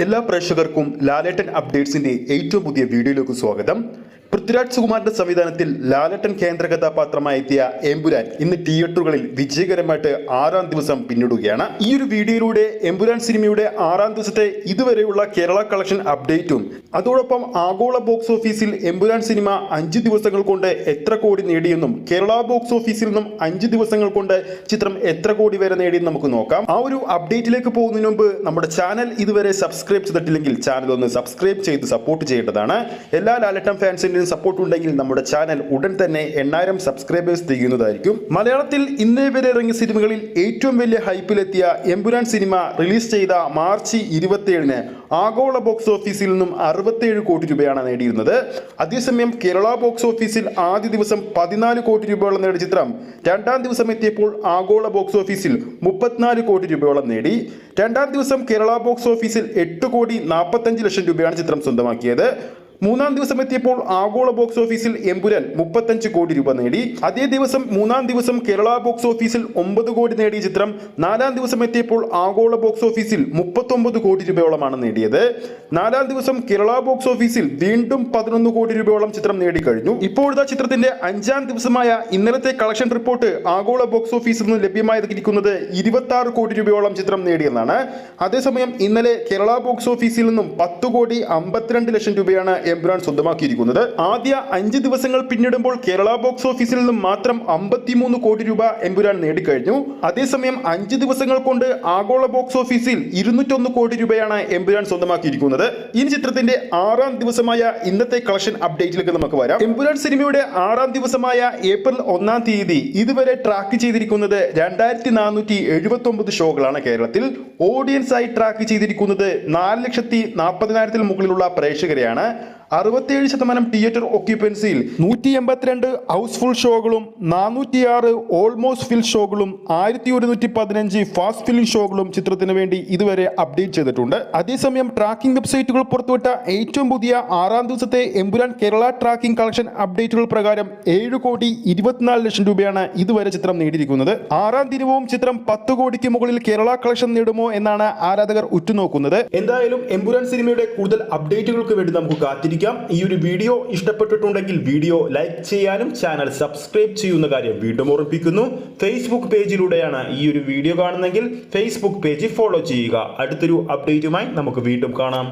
എല്ലാ പ്രേക്ഷകർക്കും ലാലേട്ടൻ അപ്ഡേറ്റ്സിന്റെ ഏറ്റവും പുതിയ വീഡിയോയിലേക്ക് സ്വാഗതം. പൃഥ്വിരാജ് സുകുമാരന്റെ സംവിധാനത്തിൽ ലാലേട്ടൻ കേന്ദ്ര കഥാപാത്രമായി എത്തിയ എമ്പുരാൻ ഇന്ന് തിയേറ്ററുകളിൽ വിജയകരമായിട്ട് 6ാം ദിവസം പിന്നിടുകയാണ്. ഈ ഒരു വീഡിയോയിലൂടെ എമ്പുരാൻ സിനിമയുടെ 6ാം ദിവസത്തെ ഇതുവരെയുള്ള കേരള കളക്ഷൻ അപ്ഡേറ്റും അതോടൊപ്പം ആഗോള ബോക്സ് ഓഫീസിൽ എമ്പുരാൻ സിനിമ 5 ദിവസങ്ങൾ കൊണ്ട് എത്ര കോടി നേടിയെന്നും കേരള ബോക്സ് ഓഫീസിൽ നിന്നും 5 ദിവസങ്ങൾ കൊണ്ട് ചിത്രം എത്ര കോടി വരെ നേടിയെന്ന് നമുക്ക് നോക്കാം. ആ ഒരു അപ്ഡേറ്റിലേക്ക് പോകുന്നതിന് മുമ്പ് നമ്മുടെ ചാനൽ ഇതുവരെ സബ്സ്ക്രൈബ് ചെയ്തിട്ടില്ലെങ്കിൽ ചാനൽ ഒന്ന് സബ്സ്ക്രൈബ് ചെയ്ത് സപ്പോർട്ട് ചെയ്യേണ്ടതാണ്. എല്ലാ ലാലേട്ടൻ ഫാൻസിന്റെ സപ്പോർട്ട് ഉണ്ടെങ്കിൽ നമ്മുടെ ചാനൽ ഉടൻ തന്നെ 8000 സബ്സ്ക്രൈബേഴ്സ് തികയുന്നതായിരിക്കും. മലയാളത്തിൽ ഇന്നേ വരെ ഇറങ്ങിയ സിനിമകളിൽ ഏറ്റവും വലിയ ഹൈപ്പിലെത്തിയ എമ്പുരാൻ സിനിമ റിലീസ് ചെയ്ത മാർച്ച് 27-ന് ആഗോള ബോക്സ് ഓഫീസിൽ നിന്നും 67 കോടി രൂപയാണ് നേടിയിരുന്നത്. അതേസമയം കേരള ബോക്സ് ഓഫീസിൽ ആദ്യ ദിവസം 14 കോടി രൂപയോളം നേടിയ ചിത്രം 2ാം ദിവസം എത്തിയപ്പോൾ ആഗോള ബോക്സ് ഓഫീസിൽ 34 കോടി രൂപയോളം നേടി. 2ാം ദിവസം കേരള ബോക്സ് ഓഫീസിൽ 8 കോടി 45 ലക്ഷം രൂപയാണ് ചിത്രം സ്വന്തമാക്കിയത്. 3ാം ദിവസം എത്തിയപ്പോൾ ആഗോള ബോക്സ് ഓഫീസിൽ എമ്പുരാൻ 35 കോടി രൂപ നേടി. അതേ ദിവസം 3ാം ദിവസം കേരള ബോക്സ് ഓഫീസിൽ 9 കോടി നേടിയ ചിത്രം 4ാം ദിവസം എത്തിയപ്പോൾ ആഗോള ബോക്സ് ഓഫീസിൽ 39 കോടി രൂപയോളമാണ് നേടിയത്. 4ാം ദിവസം കേരള ബോക്സ് ഓഫീസിൽ വീണ്ടും 11 കോടി രൂപയോളം ചിത്രം നേടിക്കഴിഞ്ഞു. ഇപ്പോഴത്തെ ചിത്രത്തിന്റെ 5ാം ദിവസമായ ഇന്നലത്തെ കളക്ഷൻ റിപ്പോർട്ട് ആഗോള ബോക്സ് ഓഫീസിൽ നിന്ന് ലഭ്യമായിരിക്കുന്നത് 26 കോടി രൂപയോളം ചിത്രം നേടിയെന്നാണ്. അതേസമയം ഇന്നലെ കേരള ബോക്സ് ഓഫീസിൽ നിന്നും 10 കോടി 52 ലക്ഷം രൂപയാണ് എമ്പുരാൻ സ്വന്തമാക്കിയിരിക്കുന്നത്. ആദ്യ 5 ദിവസങ്ങൾ പിന്നിടുമ്പോൾ കേരള ബോക്സ് ഓഫീസിൽ നിന്നും മാത്രം 53 കോടി രൂപ എമ്പുരാൻ നേടിക്കഴിഞ്ഞു. അതേസമയം 5 ദിവസങ്ങൾ കൊണ്ട് ആഗോള ബോക്സ് ഓഫീസിൽ 201 കോടി രൂപയാണ് എമ്പുരാൻ സ്വന്തമാക്കിയിരിക്കുന്നത്. ഈ ചിത്രത്തിന്റെ 6ാം ദിവസമായ ഇന്നത്തെ കളക്ഷൻ അപ്ഡേറ്റിലേക്ക് നമുക്ക് വരാം. എമ്പുരാൻ സിനിമയുടെ 6ാം ദിവസമായ ഏപ്രിൽ 1-ാം തീയതി ഇതുവരെ ട്രാക്ക് ചെയ്തിരിക്കുന്നത് 2479 ഷോകളാണ്. കേരളത്തിൽ ഓഡിയൻസ് ആയി ട്രാക്ക് ചെയ്തിരിക്കുന്നത് 4,40,000 മുകളിലുള്ള പ്രേക്ഷകരെയാണ്. 67% തിയേറ്റർ ഒക്യുപ്പൻസിയിൽ 182 ഹൗസ്ഫുൾ ഷോകളും 406 ഓൾമോസ്റ്റ് ഫിൽ ഷോകളും 1115 ഫാസ്റ്റ് ഫില്ലിംഗ് ഷോകളും ചിത്രത്തിന് വേണ്ടി ഇതുവരെ അപ്ഡേറ്റ് ചെയ്തിട്ടുണ്ട്. അതേസമയം ട്രാക്കിംഗ് വെബ്സൈറ്റുകൾ പുറത്തുവിട്ട ഏറ്റവും പുതിയ 6ാം ദിവസത്തെ എമ്പുരാൻ കേരള ട്രാക്കിംഗ് കളക്ഷൻ അപ്ഡേറ്റുകൾ പ്രകാരം 7 കോടി 24 ലക്ഷം രൂപയാണ് ഇതുവരെ ചിത്രം നേടിയിരിക്കുന്നത്. 6ാം ദിനവും ചിത്രം 10 കോടിക്ക് മുകളിൽ കേരള കളക്ഷൻ നേടുമോ എന്നാണ് ആരാധകർ ഉറ്റുനോക്കുന്നത്. എന്തായാലും എമ്പുരാൻ സിനിമയുടെ കൂടുതൽ അപ്ഡേറ്റുകൾക്ക് വേണ്ടി നമുക്ക് കാത്തിരിക്കാം. ഈ ഒരു വീഡിയോ ഇഷ്ടപ്പെട്ടിട്ടുണ്ടെങ്കിൽ വീഡിയോ ലൈക്ക് ചെയ്യാനും ചാനൽ സബ്സ്ക്രൈബ് ചെയ്യുന്ന കാര്യം വീണ്ടും ഓർമ്മിപ്പിക്കുന്നു. ഫേസ്ബുക്ക് പേജിലൂടെയാണ് ഈ ഒരു വീഡിയോ കാണുന്നതെങ്കിൽ ഫേസ്ബുക്ക് പേജ് ഫോളോ ചെയ്യുക. അടുത്തൊരു അപ്ഡേറ്റുമായി നമുക്ക് വീണ്ടും കാണാം.